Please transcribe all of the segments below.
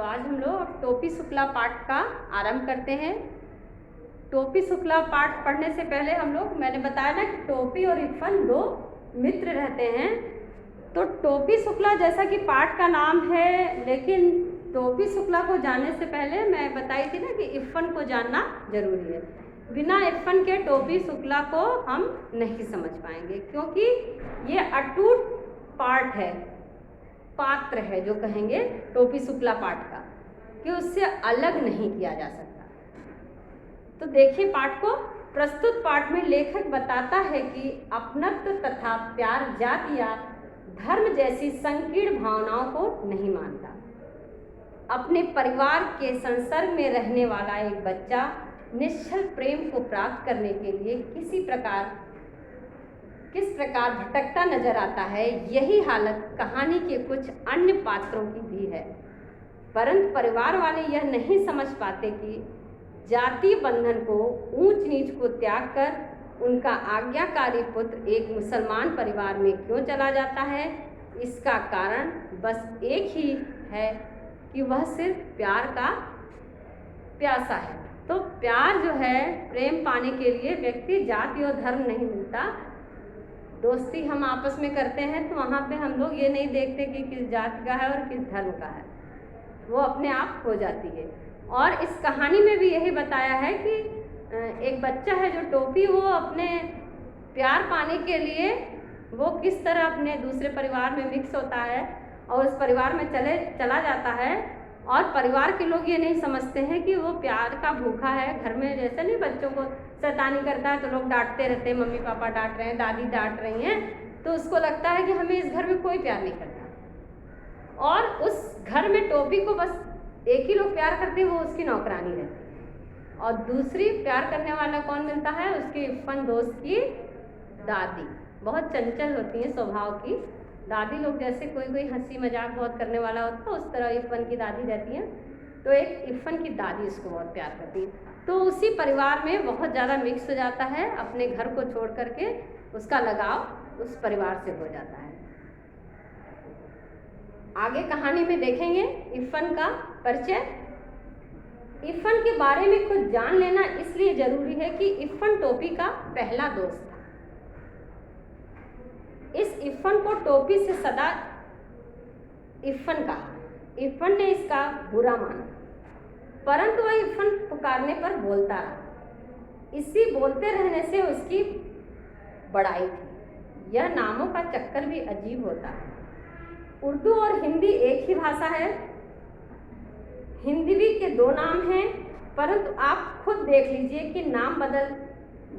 तो आज हम लोग टोपी शुक्ला पाठ का आरंभ करते हैं। टोपी शुक्ला पाठ पढ़ने से पहले मैंने बताया ना कि टोपी और इफ़न दो मित्र रहते हैं। तो टोपी शुक्ला जैसा कि पाठ का नाम है, लेकिन टोपी शुक्ला को जानने से पहले मैं बताई थी ना कि इफ़न को जानना जरूरी है। बिना इफ़न के टोपी शुक्ला को हम नहीं समझ पाएंगे, क्योंकि ये अटूट पाठ है, पात्र है जो कहेंगे टोपी शुक्ला पाठ का, कि उससे अलग नहीं किया जा सकता। तो देखिए पाठ को। प्रस्तुत पाठ में लेखक बताता है कि अपनत्व तथा प्यार जाति या धर्म जैसी संकीर्ण भावनाओं को नहीं मानता। अपने परिवार के संसर्ग में रहने वाला एक बच्चा निश्चल प्रेम को प्राप्त करने के लिए किस प्रकार भटकता नजर आता है, यही हालत कहानी के कुछ अन्य पात्रों की भी है। परंतु परिवार वाले यह नहीं समझ पाते कि जातीय बंधन को, ऊंच नीच को त्याग कर उनका आज्ञाकारी पुत्र एक मुसलमान परिवार में क्यों चला जाता है। इसका कारण बस एक ही है कि वह सिर्फ प्यार का प्यासा है। तो प्यार जो है, प्रेम पाने के लिए व्यक्ति जाति और धर्म नहीं मिलता। दोस्ती हम आपस में करते हैं तो वहाँ पे हम लोग ये नहीं देखते कि किस जाति का है और किस धर्म का है, वो अपने आप हो जाती है। और इस कहानी में भी यही बताया है कि एक बच्चा है जो टोपी, वो अपने प्यार पाने के लिए वो किस तरह अपने दूसरे परिवार में मिक्स होता है और उस परिवार में चला जाता है। और परिवार के लोग ये नहीं समझते हैं कि वो प्यार का भूखा है। घर में जैसे नहीं बच्चों को शैतानी करता है तो लोग डांटते रहते हैं, मम्मी पापा डांट रहे हैं, दादी डांट रही हैं, तो उसको लगता है कि हमें इस घर में कोई प्यार नहीं करता। और उस घर में टोपी को बस एक ही लोग प्यार करते हैं, वो उसकी नौकरानी रहती है। और दूसरी प्यार करने वाला कौन मिलता है, उसकी इफ़न दोस्त की दादी। बहुत चंचल होती हैं स्वभाव की दादी लोग, जैसे कोई हंसी मजाक बहुत करने वाला होता है, उस तरह इफ़न की दादी रहती हैं। तो एक इफ़न की दादी उसको बहुत प्यार करती है। तो उसी परिवार में बहुत ज़्यादा मिक्स हो जाता है, अपने घर को छोड़ करके उसका लगाव उस परिवार से हो जाता है। आगे कहानी में देखेंगे इफ़न का परिचय। इफ़न के बारे में कुछ जान लेना इसलिए जरूरी है कि इफ़न टोपी का पहला दोस्त था। इस इफ़न को टोपी से सदा इफ़न कहा। इफ़न ने इसका बुरा माना, परंतु वह इफ़न पुकारने पर बोलता रहा। इसी बोलते रहने से उसकी बड़ाई थी। यह नामों का चक्कर भी अजीब होता है। उर्दू और हिंदी एक ही भाषा है। हिंदी के दो नाम हैं, परंतु आप खुद देख लीजिए कि नाम बदल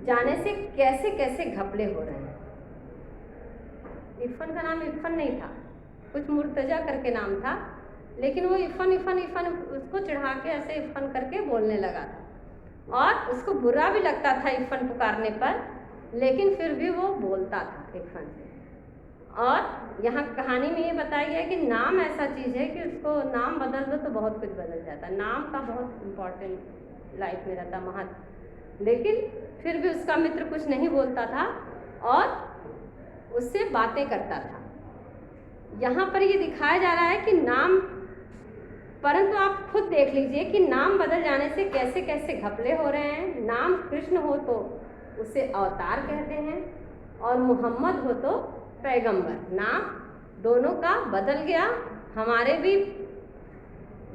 जाने से कैसे कैसे घपले हो रहे हैं। इफ़न का नाम इफ़न नहीं था, कुछ मुर्तजा करके नाम था, लेकिन वो इफ़न उसको चढ़ा के ऐसे इफ़न करके बोलने लगा था। और उसको बुरा भी लगता था इफ़न पुकारने पर, लेकिन फिर भी वो बोलता था इफ़न से। और यहाँ कहानी में ये बताया गया कि नाम ऐसा चीज़ है कि उसको नाम बदल दो तो बहुत कुछ बदल जाता है। नाम का बहुत इम्पोर्टेंट लाइफ में रहता महत्व। लेकिन फिर भी उसका मित्र कुछ नहीं बोलता था और उससे बातें करता था। यहाँ पर ये दिखाया जा रहा है कि नाम, परंतु आप खुद देख लीजिए कि नाम बदल जाने से कैसे कैसे घपले हो रहे हैं। नाम कृष्ण हो तो उसे अवतार कहते हैं और मोहम्मद हो तो पैगंबर। नाम दोनों का बदल गया। हमारे भी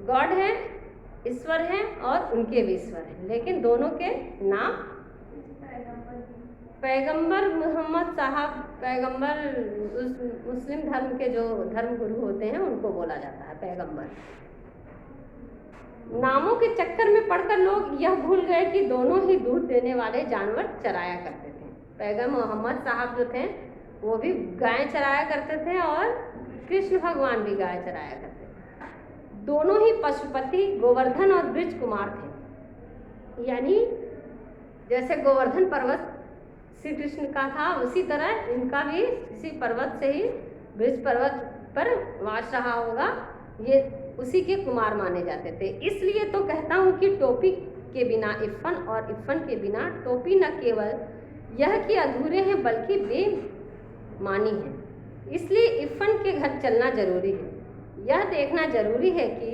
गॉड हैं, ईश्वर हैं और उनके भी ईश्वर हैं, लेकिन दोनों के नाम पैगंबर मोहम्मद साहब, पैगंबर मुस्लिम धर्म के जो धर्म गुरु होते हैं उनको बोला जाता है पैगंबर। नामों के चक्कर में पड़कर लोग यह भूल गए कि दोनों ही दूध देने वाले जानवर चराया करते थे। पैगंबर मोहम्मद साहब जो थे वो भी गाय चराया करते थे और कृष्ण भगवान भी गाय चराया करते थे। दोनों ही पशुपति गोवर्धन और ब्रज कुमार थे। यानी जैसे गोवर्धन पर्वत श्री कृष्ण का था, उसी तरह इनका भी इसी पर्वत से ही ब्रज पर्वत पर वास रहा होगा। ये उसी के कुमार माने जाते थे। इसलिए तो कहता हूँ कि टोपी के बिना इफ़न और इफ़न के बिना टोपी न केवल यह कि अधूरे हैं बल्कि बेमानी है। इसलिए इफ़न के घर चलना जरूरी है। यह देखना जरूरी है कि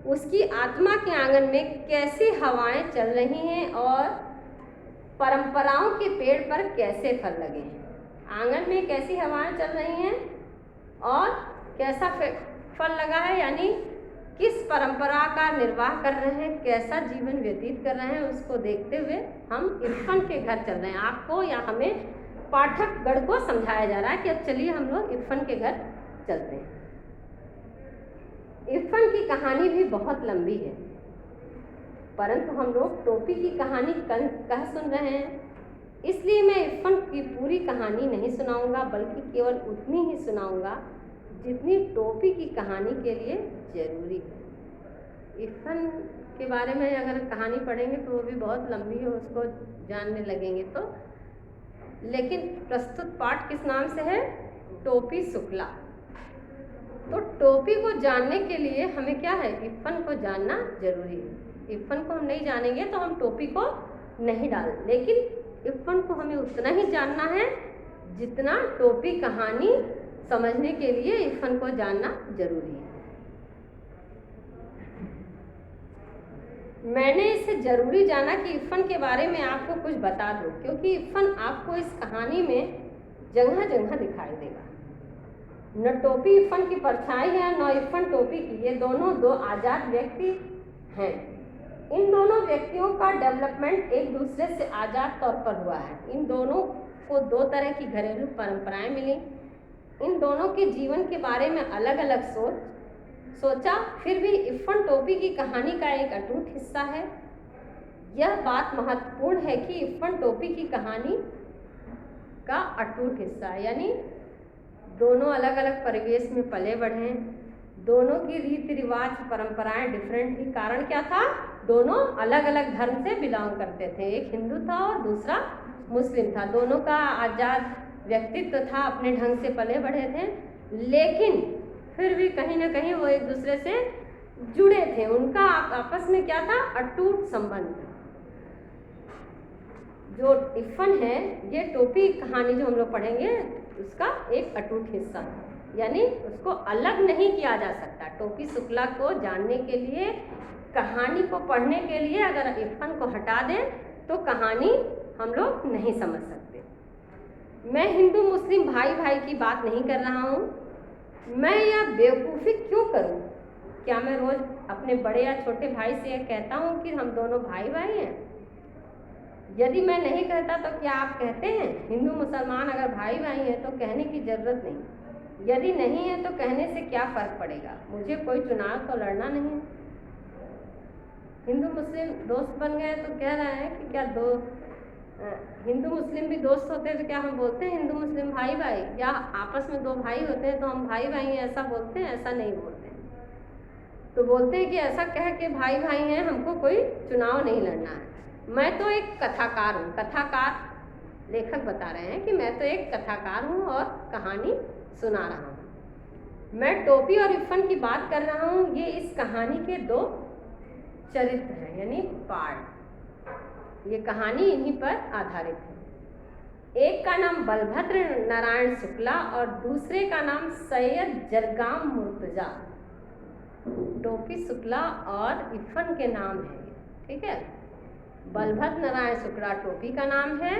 उसकी आत्मा के आंगन में कैसी हवाएं चल रही हैं और परंपराओं के पेड़ पर कैसे फल लगे हैं। आंगन में कैसी हवाएं चल रही हैं और कैसा फल लगा है, यानी किस परंपरा का निर्वाह कर रहे हैं, कैसा जीवन व्यतीत कर रहे हैं, उसको देखते हुए हम इरफान के घर चल रहे हैं। आपको या हमें पाठकगण को समझाया जा रहा है कि अब चलिए हम लोग इरफान के घर चलते हैं। इरफान की कहानी भी बहुत लंबी है, परंतु हम लोग टोपी की कहानी कह सुन रहे हैं, इसलिए मैं इरफान की पूरी कहानी नहीं सुनाऊंगा, बल्कि केवल उतनी ही सुनाऊंगा जितनी टोपी की कहानी के लिए जरूरी है। इरफान के बारे में अगर कहानी पढ़ेंगे तो वो भी बहुत लंबी है, उसको जानने लगेंगे तो। लेकिन प्रस्तुत पाठ किस नाम से है? टोपी शुक्ला। तो टोपी को जानने के लिए हमें क्या है? इरफान को जानना जरूरी है। इरफान को हम नहीं जानेंगे तो हम टोपी को नहीं डाल, लेकिन इरफान को हमें उतना ही जानना है जितना टोपी कहानी समझने के लिए इरफान को जानना जरूरी है। मैंने इसे जरूरी जाना कि इरफान के बारे में आपको कुछ बता दूं, क्योंकि इरफान आपको इस कहानी में जगह जगह दिखाई देगा। न टोपी इरफान की परछाई है, न इरफान टोपी की। ये दोनों दो आज़ाद व्यक्ति हैं। इन दोनों व्यक्तियों का डेवलपमेंट एक दूसरे से आज़ाद तौर पर हुआ है। इन दोनों को दो तरह की घरेलू परंपराएं मिली। इन दोनों के जीवन के बारे में अलग अलग सोचा, फिर भी इरफान टोपी की कहानी का एक अटूट हिस्सा है। यह बात महत्वपूर्ण है कि इरफान टोपी की कहानी का अटूट हिस्सा है, यानी दोनों अलग अलग परिवेश में पले बढ़े, दोनों की रीति रिवाज परंपराएं डिफरेंट थी। कारण क्या था? दोनों अलग अलग धर्म से बिलोंग करते थे। एक हिंदू था और दूसरा मुस्लिम था। दोनों का आज़ाद व्यक्तित्व था, अपने ढंग से पले बढ़े थे, लेकिन फिर भी कहीं ना कहीं वो एक दूसरे से जुड़े थे। उनका आपस में क्या था? अटूट संबंध। जो इरफान है, ये टोपी कहानी जो हम लोग पढ़ेंगे उसका एक अटूट हिस्सा है, यानी उसको अलग नहीं किया जा सकता। टोपी शुक्ला को जानने के लिए, कहानी को पढ़ने के लिए अगर इरफान को हटा दें तो कहानी हम लोग नहीं समझ सकते। मैं हिंदू मुस्लिम भाई भाई की बात नहीं कर रहा हूँ। मैं यह बेवकूफ़ी क्यों करूँ? क्या मैं रोज़ अपने बड़े या छोटे भाई से कहता हूँ कि हम दोनों भाई भाई हैं? यदि मैं नहीं कहता तो क्या आप कहते हैं? हिंदू मुसलमान अगर भाई भाई हैं तो कहने की ज़रूरत नहीं। यदि नहीं है तो कहने से क्या फ़र्क पड़ेगा? मुझे कोई चुनाव तो लड़ना नहीं है। हिंदू मुस्लिम दोस्त बन गए तो कह रहे हैं कि क्या हिंदू मुस्लिम भी दोस्त होते हैं तो क्या हम बोलते हैं हिंदू मुस्लिम भाई भाई? या आपस में दो भाई होते हैं तो हम भाई भाई हैं ऐसा बोलते हैं? ऐसा नहीं बोलते हैं। तो बोलते हैं कि ऐसा कह के भाई भाई हैं, हमको कोई चुनाव नहीं लड़ना है। मैं तो एक कथाकार हूँ। कथाकार लेखक बता रहे हैं कि मैं तो एक कथाकार हूँ और कहानी सुना रहा हूँ। मैं टोपी और इरफान की बात कर रहा हूँ। ये इस कहानी के दो चरित्र हैं, यानी पार्ट। ये कहानी इन्हीं पर आधारित है। एक का नाम बलभद्र नारायण शुक्ला और दूसरे का नाम सैयद जरगाम मुर्तजा। टोपी शुक्ला और इरफान के नाम है, ठीक है। बलभद्र नारायण शुक्ला टोपी का नाम है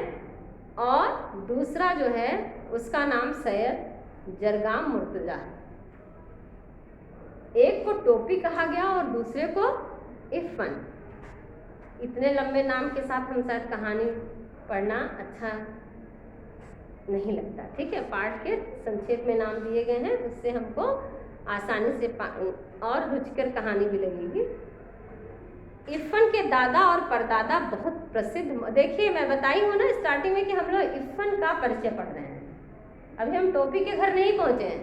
और दूसरा जो है उसका नाम सैयद जरगाम मुर्तजा है। एक को टोपी कहा गया और दूसरे को इरफान। इतने लंबे नाम के साथ हम शायद कहानी पढ़ना अच्छा नहीं लगता, ठीक है। पाठ के संक्षेप में नाम दिए गए हैं, उससे हमको आसानी से और रुचिकर कहानी भी लगेगी। इरफान के दादा और परदादा बहुत प्रसिद्ध। देखिए मैं बताई हूँ ना स्टार्टिंग में कि हम लोग इरफान का परिचय पढ़ रहे हैं। अभी हम टोपी के घर नहीं पहुँचे हैं,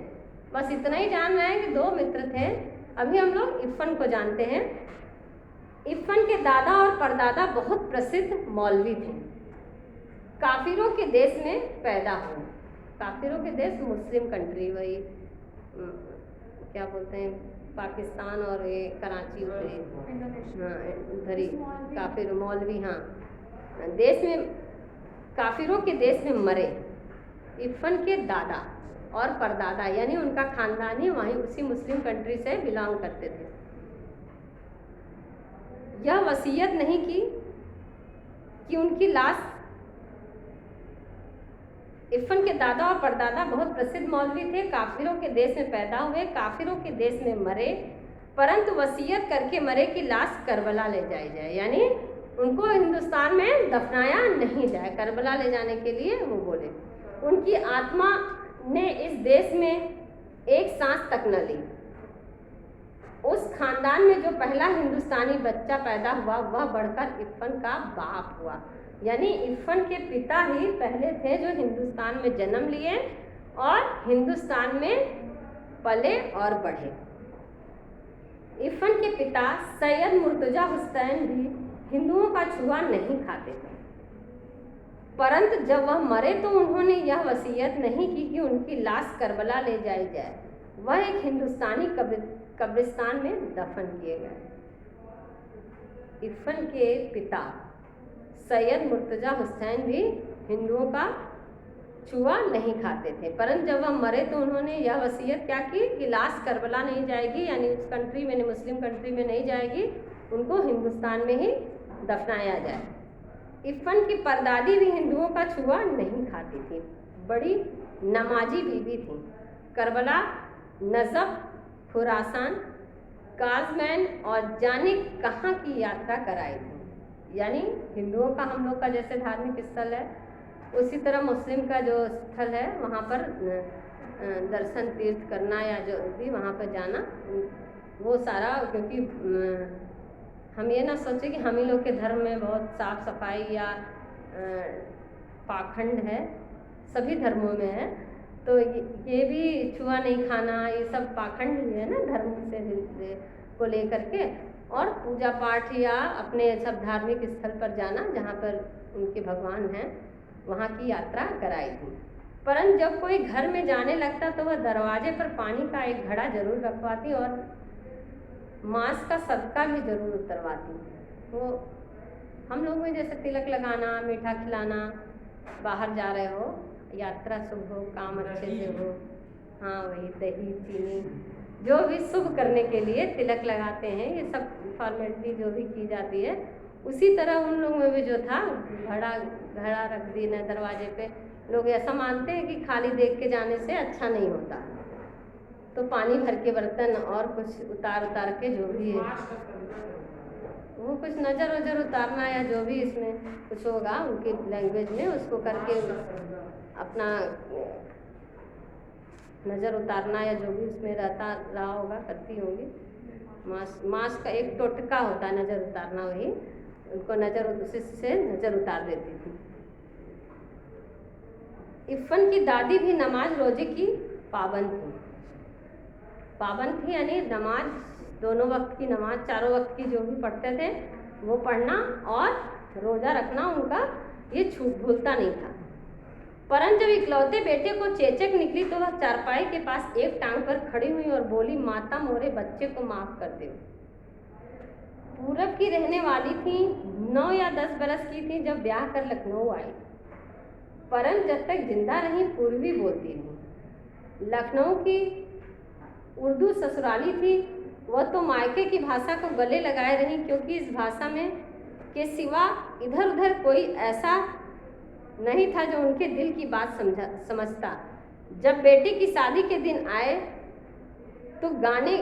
बस इतना ही जान रहे हैं कि दो मित्र थे। अभी हम लोग इरफान को जानते हैं। इरफान के दादा और परदादा बहुत प्रसिद्ध मौलवी थे। काफिरों के देश में पैदा हुए। काफिरों के देश मुस्लिम कंट्री, वही क्या बोलते हैं, पाकिस्तान और ये कराची उधर, हाँ उधर ही काफिर मौलवी, हाँ देश में काफिरों के देश में मरे। इरफान के दादा और परदादा यानी उनका खानदान ही वहीं उसी मुस्लिम कंट्री से बिलोंग करते थे। यह वसीयत नहीं की कि उनकी लाश, इरफान के दादा और परदादा बहुत प्रसिद्ध मौलवी थे, काफिरों के देश में पैदा हुए, काफिरों के देश में मरे, परंतु वसीयत करके मरे कि लाश करबला ले जाई जाए, यानी उनको हिंदुस्तान में दफनाया नहीं जाए। करबला ले जाने के लिए वो बोले। उनकी आत्मा ने इस देश में एक सांस तक न ली। उस खानदान में जो पहला हिंदुस्तानी बच्चा पैदा हुआ वह बढ़कर इरफान का बाप हुआ, यानी इरफान के पिता ही पहले थे जो हिंदुस्तान में जन्म लिए और हिंदुस्तान में पले और बढ़े। इरफान के पिता सैयद मुर्तजा हुसैन भी हिंदुओं का छुआ नहीं खाते थे, परंतु जब वह मरे तो उन्होंने यह वसीयत नहीं की कि उनकी लाश करबला ले जाई जाए। वह एक हिंदुस्तानी कब्रिस्तान में दफन किए गए। इरफान के पिता सैयद मुर्तजा हुसैन भी हिंदुओं का छुआ नहीं खाते थे, परंतु जब वह मरे तो उन्होंने यह वसीयत क्या की कि लाश करबला नहीं जाएगी, यानी उस कंट्री में, मुस्लिम कंट्री में नहीं जाएगी, उनको हिंदुस्तान में ही दफनाया जाए। इरफान की परदादी भी हिंदुओं का छुआ नहीं खाती थी, बड़ी नमाजी बीवी थी। करबला, नजफ, खुरासान, काजमैन और जाने कहाँ की यात्रा कराई थी। यानी हिंदुओं का, हम लोग का जैसे धार्मिक स्थल है, उसी तरह मुस्लिम का जो स्थल है वहाँ पर दर्शन तीर्थ करना या जो भी वहाँ पर जाना, वो सारा, क्योंकि हम ये ना सोचें कि हम ही लोग के धर्म में बहुत साफ सफाई या पाखंड है, सभी धर्मों में है, तो ये भी छुआ नहीं खाना, ये सब पाखंड ही है ना धर्म से को लेकर के। और पूजा पाठ या अपने सब धार्मिक स्थल पर जाना जहाँ पर उनके भगवान हैं, वहाँ की यात्रा कराई थी। परंतु जब कोई घर में जाने लगता तो वह दरवाजे पर पानी का एक घड़ा जरूर रखवाती और मांस का सदका भी जरूर उतरवाती। वो हम लोग में जैसे तिलक लगाना, मीठा खिलाना, बाहर जा रहे हो, यात्रा शुभ हो, काम अच्छे से हो, हाँ वही दही चीनी जो भी शुभ करने के लिए तिलक लगाते हैं, ये सब फॉर्मेलिटी जो भी की जाती है, उसी तरह उन लोगों में भी जो था घड़ा रख देना दरवाजे पे। लोग ऐसा मानते हैं कि खाली देख के जाने से अच्छा नहीं होता, तो पानी भर के बर्तन और कुछ उतार के जो भी है वो कुछ नज़र उतारना या जो भी इसमें कुछ होगा उनकी लैंग्वेज में, उसको करके अपना नज़र उतारना या जो भी उसमें रहा होगा करती होंगी। मांस का एक टोटका होता है नज़र उतारना, वही उनको उसी से नज़र उतार देती थी। इरफान की दादी भी नमाज रोजे की पाबंद थी, यानी नमाज, दोनों वक्त की नमाज, चारों वक्त की जो भी पढ़ते थे वो पढ़ना और रोज़ा रखना उनका ये भूलता नहीं था। परंतु जब इकलौते बेटे को चेचक निकली तो वह चारपाई के पास एक टांग पर खड़ी हुई और बोली, माता मोरे बच्चे को माफ़ कर दे। पूरब की रहने वाली थी, 9 या 10 बरस की थी जब ब्याह कर लखनऊ आई, परंतु जब तक जिंदा रही पूर्वी बोलती थी। लखनऊ की उर्दू ससुराली थी, वह तो मायके की भाषा को गले लगाए रही, क्योंकि इस भाषा में के सिवा इधर उधर कोई ऐसा नहीं था जो उनके दिल की बात समझता। जब बेटी की शादी के दिन आए तो गाने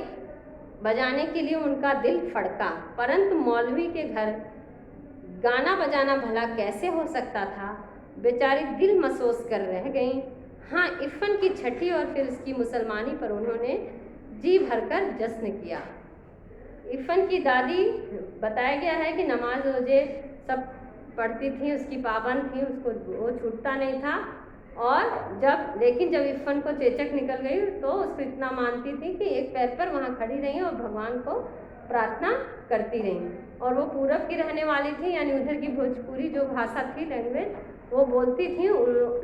बजाने के लिए उनका दिल फड़का, परंतु मौलवी के घर गाना बजाना भला कैसे हो सकता था। बेचारी दिल महसूस कर रह गईं। हाँ, इरफान की छठी और फिर उसकी मुसलमानी पर उन्होंने जी भरकर जश्न किया। इरफान की दादी, बताया गया है कि नमाज रोजे सब पढ़ती थी, उसकी पाबंद थी, उसको वो छूटता नहीं था। और लेकिन जब इरफान को चेचक निकल गई तो उसको इतना मानती थी कि एक पैर पर वहाँ खड़ी रही और भगवान को प्रार्थना करती रही। और वो पूरब की रहने वाली थी, यानी उधर की भोजपुरी जो भाषा थी, लैंग्वेज, वो बोलती थी।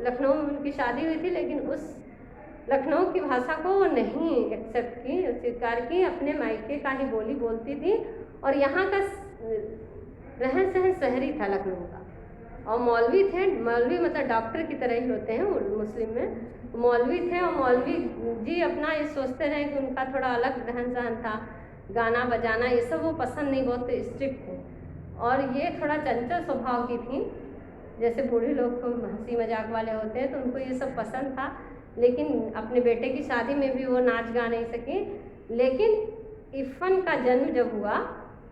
लखनऊ में उनकी शादी हुई थी, लेकिन उस लखनऊ की भाषा को वो नहीं एक्सेप्ट की, स्वीकार की, अपने मायके का ही बोली बोलती थी। और यहाँ का रहन सहन शहरी था लखनऊ का। और मौलवी थे, मौलवी मतलब डॉक्टर की तरह ही होते हैं मुस्लिम में। मौलवी थे और मौलवी जी अपना ये सोचते रहे कि उनका थोड़ा अलग रहन सहन था, गाना बजाना ये सब वो पसंद नहीं, बहुत स्ट्रिक्ट थे। और ये थोड़ा चंचल स्वभाव की थी, जैसे बूढ़े लोग को हंसी मजाक वाले होते हैं तो उनको ये सब पसंद था। लेकिन अपने बेटे की शादी में भी वो नाच गा नहीं सकी। लेकिन इरफान का जन्म जब हुआ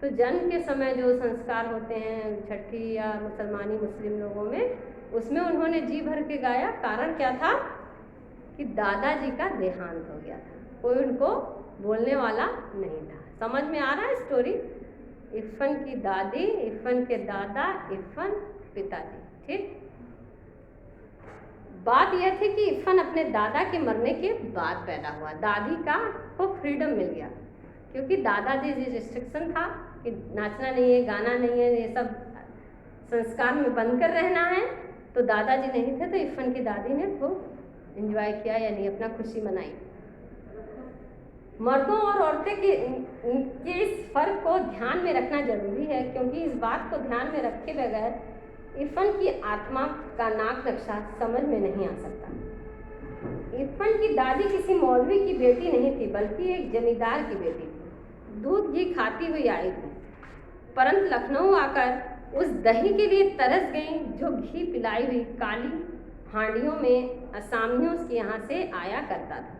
तो जन्म के समय जो संस्कार होते हैं छठी या मुस्लिम लोगों में, उसमें उन्होंने जी भर के गाया। कारण क्या था कि दादाजी का देहांत हो गया था, कोई उनको बोलने वाला नहीं था। समझ में आ रहा है स्टोरी? इरफान की दादी, इरफान के दादा, इरफान पिताजी। ठीक, बात यह थी कि इरफान अपने दादा के मरने के बाद पैदा हुआ। दादी को फ्रीडम मिल गया, क्योंकि दादाजी जी रिस्ट्रिक्शन था कि नाचना नहीं है, गाना नहीं है, ये सब संस्कार में बंद कर रहना है। तो दादाजी नहीं थे तो इरफान की दादी ने खूब एंजॉय किया, यानी अपना खुशी मनाई। मर्दों और औरतें के इस फर्क को ध्यान में रखना जरूरी है, क्योंकि इस बात को ध्यान में रखे बगैर इरफान की आत्मा का नाक नक्शा समझ में नहीं आ सकता। इरफान की दादी किसी मौलवी की बेटी नहीं थी, बल्कि एक जमींदार की बेटी थी। दूध घी खाती हुई आई थी, परंतु लखनऊ आकर उस दही के लिए तरस गई जो घी पिलाई हुई काली हांडियों में असामियों के यहाँ से आया करता था।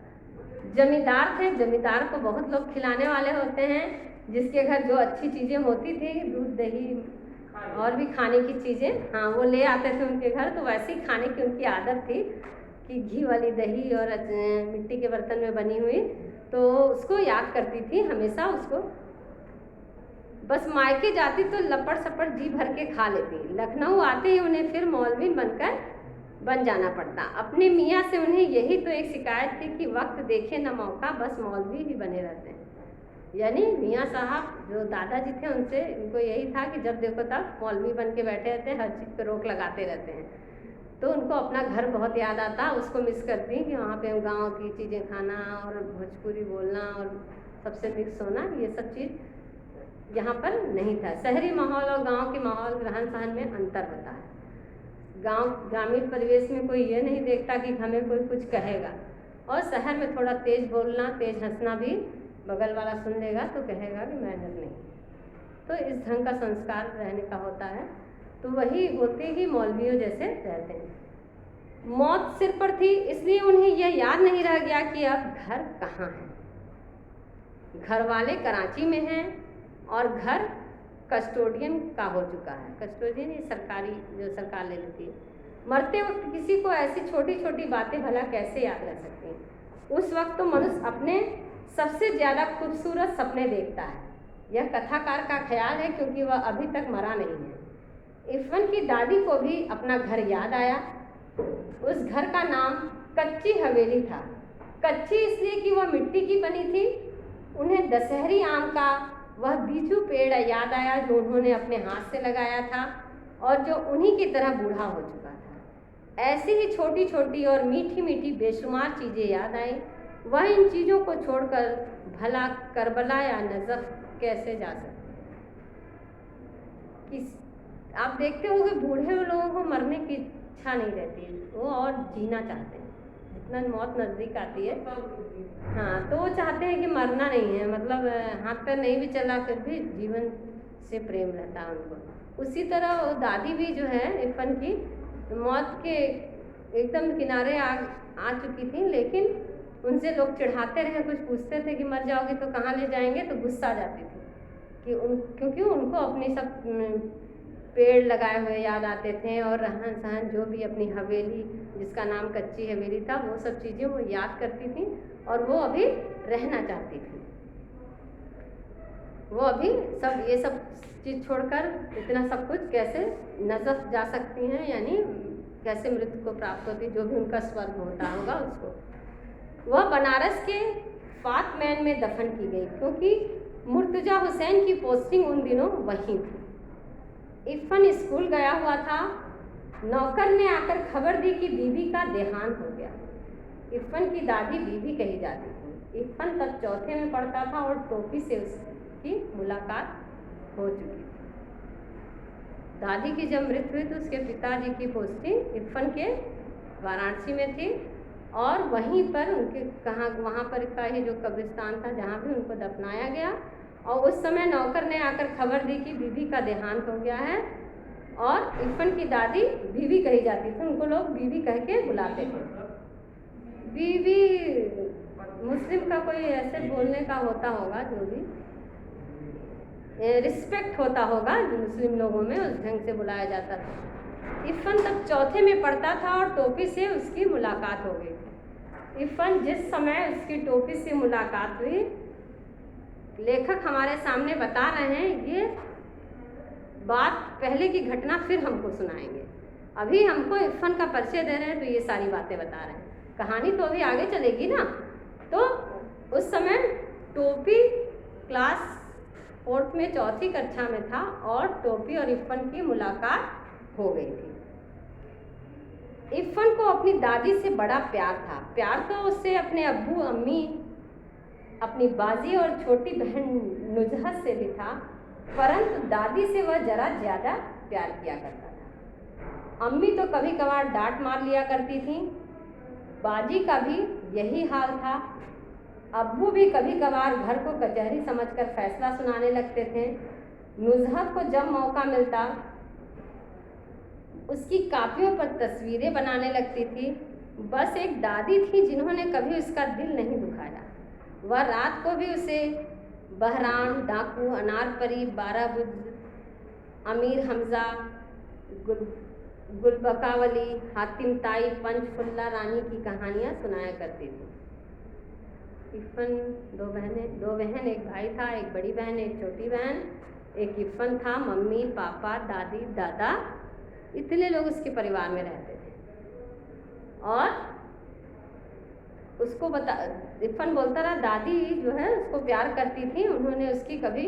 जमींदार थे, जमींदार को बहुत लोग खिलाने वाले होते हैं, जिसके घर जो अच्छी चीज़ें होती थी, दूध दही और भी खाने की चीज़ें, हाँ वो ले आते थे उनके घर। तो वैसे ही खाने की उनकी आदत थी कि घी वाली दही और मिट्टी के बर्तन में बनी हुई, तो उसको याद करती थी हमेशा। उसको बस मायके जाती तो लपड़ सपड़ जी भर के खा लेती। लखनऊ आते ही उन्हें फिर मौलवी बन जाना पड़ता। अपने मियाँ से उन्हें यही तो एक शिकायत थी कि वक्त देखे न मौका, बस मौलवी ही बने रहते हैं। यानी मियाँ साहब जो दादाजी थे उनसे इनको यही था कि जब देखो तब मौलवी बन के बैठे रहते हैं, हर चीज़ पर रोक लगाते रहते हैं। तो उनको अपना घर बहुत याद आता, उसको मिस करती कि वहाँ पे गांव की चीज़ें खाना और भोजपुरी बोलना और सबसे मिक्स होना, ये सब चीज़ यहाँ पर नहीं था। शहरी माहौल और गांव के माहौल रहन सहन में अंतर होता है। ग्रामीण परिवेश में कोई ये नहीं देखता कि हमें कोई कुछ कहेगा, और शहर में थोड़ा तेज बोलना, तेज हंसना भी बगल वाला सुन लेगा तो कहेगा कि मैनर नहीं। तो इस ढंग का संस्कार रहने का होता है। तो वही होते ही मौलवियों जैसे रहते हैं। मौत सिर पर थी, इसलिए उन्हें यह याद नहीं रह गया कि अब घर कहाँ है। घर वाले कराची में हैं और घर कस्टोडियन का हो चुका है। कस्टोडियन ये सरकारी, जो सरकार ले लेती है। मरते वक्त किसी को ऐसी छोटी छोटी बातें भला कैसे याद रह सकती हैं। उस वक्त तो मनुष्य अपने सबसे ज़्यादा खूबसूरत सपने देखता है। यह कथाकार का ख्याल है, क्योंकि वह अभी तक मरा नहीं है। इरफान की दादी को भी अपना घर याद आया। उस घर का नाम कच्ची हवेली था। कच्ची इसलिए कि वह मिट्टी की बनी थी। उन्हें दशहरी आम का वह बीजू पेड़ याद आया जो उन्होंने अपने हाथ से लगाया था और जो उन्हीं की तरह बूढ़ा हो चुका था। ऐसी ही छोटी छोटी और मीठी मीठी बेशुमार चीज़ें याद आई। वह इन चीज़ों को छोड़कर भला करबला या नजफ कैसे जा सकते हैं। आप देखते हो कि बूढ़े लोगों को मरने की इच्छा नहीं रहती, वो और जीना चाहते हैं। जितना मौत नज़दीक आती है, हाँ, तो वो चाहते हैं कि मरना नहीं है, मतलब हाथ पैर नहीं भी चला फिर भी जीवन से प्रेम रहता है उनको। उसी तरह वो दादी भी जो है इरफान की मौत के एकदम किनारे आ चुकी थी, लेकिन उनसे लोग चिढ़ाते रहे, कुछ पूछते थे कि मर जाओगे तो कहाँ ले जाएंगे, तो गुस्सा आ जाती थी कि क्योंकि उनको अपनी सब पेड़ लगाए हुए याद आते थे और रहन सहन जो भी अपनी हवेली जिसका नाम कच्ची हवेली था, वो सब चीज़ें वो याद करती थी और वो अभी रहना चाहती थी। वो अभी सब ये सब चीज़ छोड़कर इतना सब कुछ कैसे नजफ जा सकती हैं, यानी कैसे मृत्यु को प्राप्त होती, जो भी उनका स्वर्ग होता होगा उसको। वह बनारस के फातमैन में दफन की गई, क्योंकि मुर्तजा हुसैन की पोस्टिंग उन दिनों वहीं थी। इरफान स्कूल गया हुआ था। नौकर ने आकर खबर दी कि बीबी का देहांत हो गया। इरफान की दादी बीबी कही जाती थी। इरफान तब चौथे में पढ़ता था और टोपी से उसकी मुलाकात हो चुकी थी। दादी की जब मृत्यु हुई तो उसके पिताजी की पोस्टिंग इरफान के वाराणसी में थी और वहीं पर उनके वहाँ पर का ही जो कब्रिस्तान था जहाँ भी उनको दफनाया गया और उस समय नौकर ने आकर खबर दी कि बीवी का देहांत हो गया है, और इरफान की दादी बीवी कही जाती थी, उनको लोग बीवी कह के बुलाते थे। बीवी मुस्लिम का कोई ऐसे बोलने का होता होगा, जो भी रिस्पेक्ट होता होगा मुस्लिम लोगों में, उस ढंग से बुलाया जाता था। इरफान तब चौथे में पढ़ता था और टोपी से उसकी मुलाकात हो गई थी। इरफान जिस समय उसकी टोपी से मुलाकात हुई, लेखक हमारे सामने बता रहे हैं, ये बात पहले की घटना फिर हमको सुनाएंगे। अभी हमको इरफान का परिचय दे रहे हैं तो ये सारी बातें बता रहे हैं, कहानी तो अभी आगे चलेगी ना। तो उस समय टोपी क्लास 4th में, चौथी कक्षा में था, और टोपी और इरफान की मुलाकात हो गई थी। इरफान को अपनी दादी से बड़ा प्यार था। प्यार तो उससे अपने अब्बू, अम्मी, अपनी बाजी और छोटी बहन नुजहत से भी था, परंतु दादी से वह जरा ज़्यादा प्यार किया करता था। अम्मी तो कभी कभार डांट मार लिया करती थी, बाजी का भी यही हाल था। अब्बू भी कभी कभार घर को कचहरी समझकर फैसला सुनाने लगते थे। नुजहत को जब मौका मिलता उसकी कापियों पर तस्वीरें बनाने लगती थी। बस एक दादी थी जिन्होंने कभी उसका दिल नहीं दुखाया। वह रात को भी उसे बहराम, डाकू, अनारपरी, बाराबुज, अमीर हमजा, गुलबकावली, हातिम ताई, पंचफुल्ला रानी की कहानियाँ सुनाया करती थी। इरफान दो बहन, एक भाई था, एक बड़ी बहन, एक छोटी बहन। एक इरफान था, मम्मी, पापा, दादी, दादा, इतने लोग उसके परिवार में रहते थे। और उसको इरफान बोलता रहा, दादी जो है उसको प्यार करती थी, उन्होंने उसकी कभी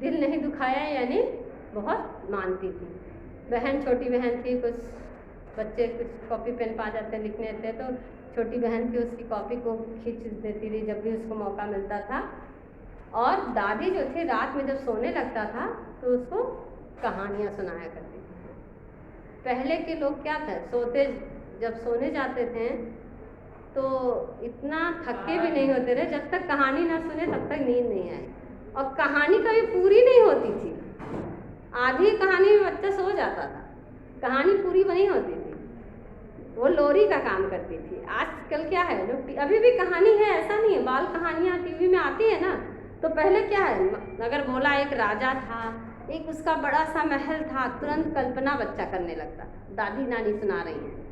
दिल नहीं दुखाया, यानी बहुत मानती थी। बहन, छोटी बहन थी, कुछ बच्चे कुछ कॉपी पेन पा जाते लिखने थे, तो छोटी बहन थी, उसकी कॉपी को खींच देती थी जब भी उसको मौका मिलता था। और दादी जो थी, रात में जब सोने लगता था तो उसको कहानियाँ सुनाया करती थी। पहले के लोग क्या था, जब सोने जाते थे तो इतना थके भी नहीं होते रहे, जब तक कहानी ना सुने तब तक नींद नहीं आई। और कहानी कभी पूरी नहीं होती थी, आधी कहानी में बच्चा सो जाता था, कहानी पूरी नहीं होती थी। वो लोरी का काम करती थी। आजकल क्या है, लोग अभी भी कहानी है, ऐसा नहीं है, बाल कहानियाँ टीवी में आती है ना, तो पहले क्या है, अगर बोला एक राजा था, एक उसका बड़ा सा महल था, तुरंत कल्पना बच्चा करने लगता, दादी नानी सुना रही हैं।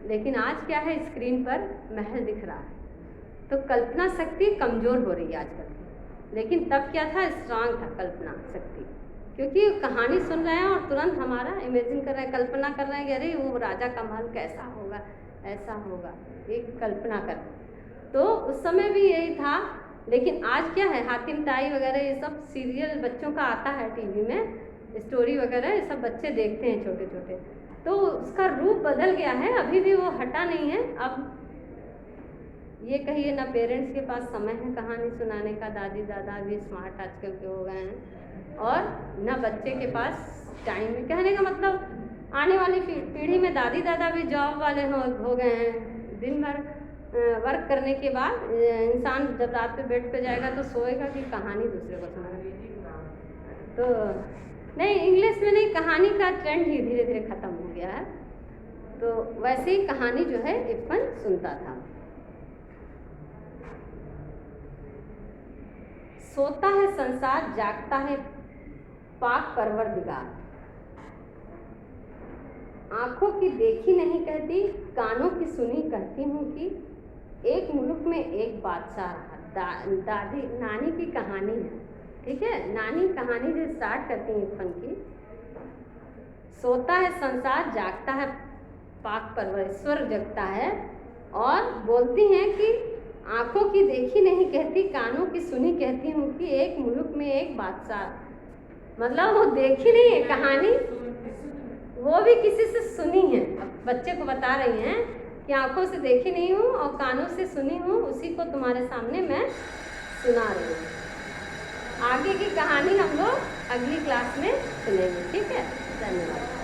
लेकिन आज क्या है, स्क्रीन पर महल दिख रहा है, तो कल्पना शक्ति कमज़ोर हो रही है आजकल की। लेकिन तब क्या था, स्ट्रांग था कल्पना शक्ति, क्योंकि कहानी सुन रहे हैं और तुरंत हमारा इमेजिन कर रहे हैं, कल्पना कर रहे हैं कि अरे वो राजा का महल कैसा होगा, ऐसा होगा, एक कल्पना कर। तो उस समय भी यही था। लेकिन आज क्या है, हातिम ताई वगैरह ये सब सीरियल बच्चों का आता है टीवी में, स्टोरी वगैरह ये सब बच्चे देखते हैं छोटे छोटे, तो उसका रूप बदल गया है, अभी भी वो हटा नहीं है। अब ये कहिए ना, पेरेंट्स के पास समय है कहानी सुनाने का, दादी दादा भी स्मार्ट आजकल के हो गए हैं, और ना बच्चे के पास टाइम है। कहने का मतलब आने वाली पीढ़ी में दादी दादा भी जॉब वाले हो गए हैं। दिन भर वर्क करने के बाद इंसान जब रात पे बेड पे जाएगा तो सोएगा कि कहानी दूसरे को सुनाएगा। तो नहीं, इंग्लिश में नहीं, कहानी का ट्रेंड ही धीरे धीरे ख़त्म हो गया है। तो वैसे ही कहानी जो है इरफान सुनता था। सोता है संसार, जागता है पाक परवरदिगार। आँखों की देखी नहीं कहती, कानों की सुनी कहती हूँ कि एक मुल्क में एक बादशाह रहा। दादी नानी की कहानी है, ठीक है। नानी कहानी जो स्टार्ट करती है इरफान की, सोता है संसार, जागता है पाक परवर, स्वर्ग जगता है, और बोलती हैं कि आँखों की देखी नहीं कहती, कानों की सुनी कहती हूँ कि एक मुल्क में एक बादशाह। मतलब वो देखी नहीं है कहानी, वो भी किसी से सुनी है। अब बच्चे को बता रही हैं कि आँखों से देखी नहीं हूँ और कानों से सुनी हूँ, उसी को तुम्हारे सामने मैं सुना रही हूँ। आगे की कहानी हम लोग अगली क्लास में सुनेंगे, ठीक है। धन्यवाद।